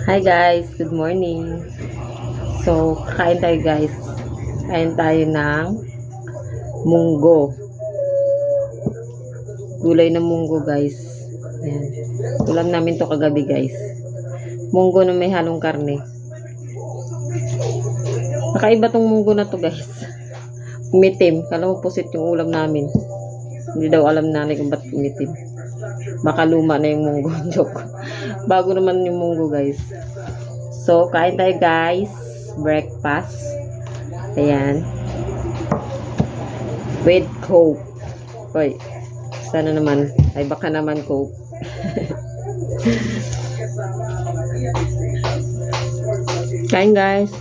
Hi guys, good morning. So, kakain tayo guys. Kain tayo ng munggo. Gulay ng munggo guys. Ayan. Ulam namin to kagabi guys. Munggo na may halong karne. Nakaiba tong munggo na to guys. Umitim. Kala mo pusit yung ulam namin. Hindi daw alam nanay kung ba't umitim. Baka luma na yung munggo. Joke. Bago naman yung munggo guys. So, kain tayo guys. Breakfast. Ayan. With Coke. Hoy. Sana naman. Ay, baka naman Coke. Kain guys.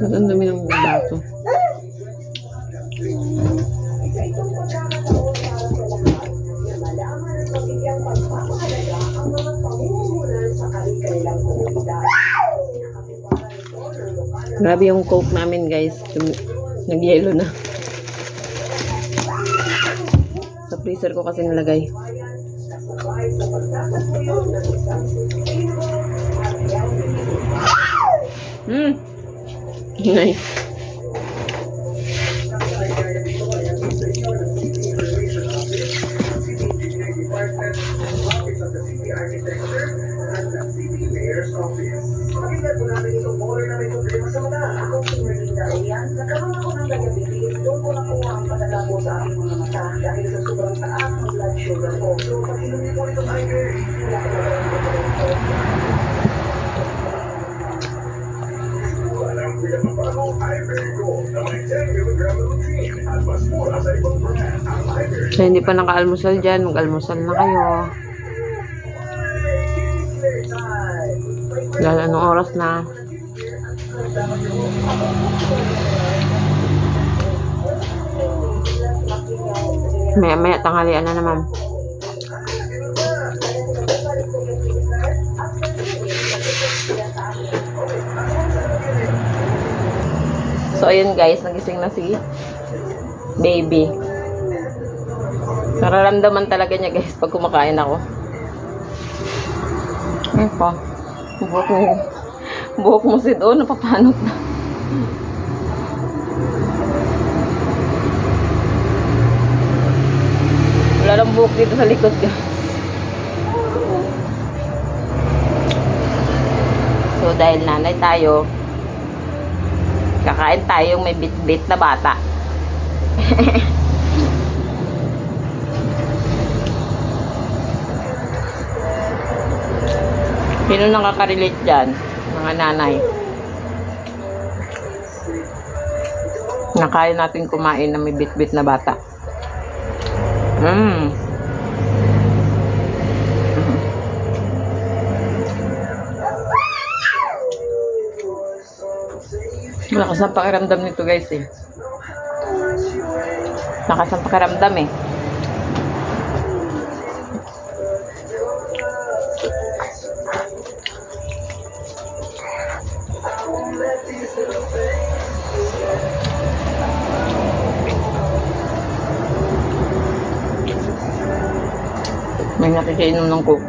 Ang dami ng baso. Grabe yung Coke namin guys. Nag-yellow na. Sa freezer ko kasi nilagay. Nice. Pakinggan po namin itong borer na may problema sa mata. Ako si Merlinda Elian. Nagkaroon ako ng diabetes. Doon ko nakuha ang panalabo sa aking mga mata dahil sa sobrang taas ng blood sugar ko. So, pag inumin po itong Iber, wala ko na walang pinapapagong Iber Gold na may 10 mg na nutrient at mas mura sa ibang brand. Ang Iber. So, hindi pa naka-almusal dyan. Mag-almusal na kayo. Dahil anong oras na? Maya-maya tanghalian na naman. So, ayun guys. Nagising na si baby. Nararamdaman talaga niya guys pag kumakain ako. Ay pa. Buhok mo si doon, napapanot na. Wala lang buhok dito sa likod guys. So dahil nanay tayo, kakain tayong may bit-bit na bata. Sino nakaka-relate dyan? Mga nanay. Nakaya natin kumain na may bit-bit na bata. Lakas ang pakiramdam nito guys eh. Lakas ang pakiramdam eh. May nakikainom ng Coke.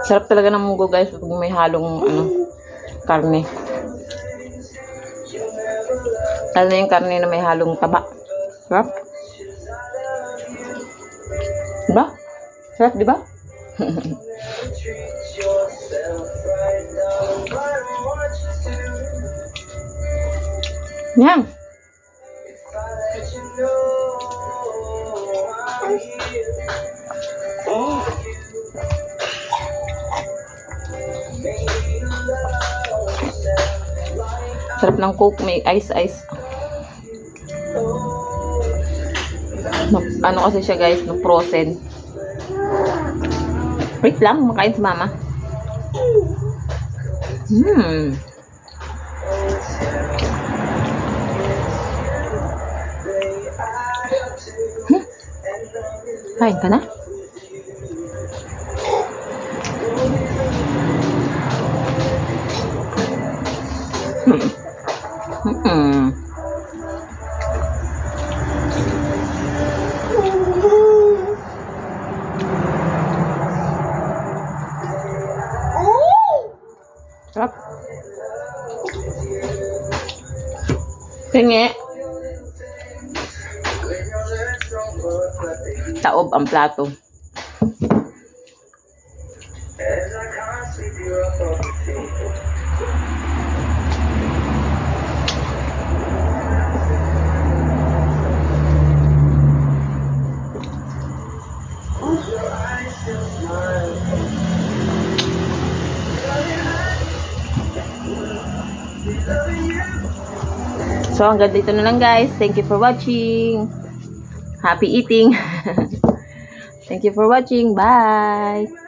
Sarap talaga ng munggo guys pag may halong karne. Lalo na yung karne na may halong taba. Sarap. Diba? Sarap diba? Yan. Sarap ng Coke, may ice. Ano kasi siya guys, no frozen. Wait lang, makain si mama. Kain ka na? Sarap. Tingi. Taob ang plato. So, hanggang dito na lang guys. Thank you for watching. Happy eating. Thank you for watching. Bye.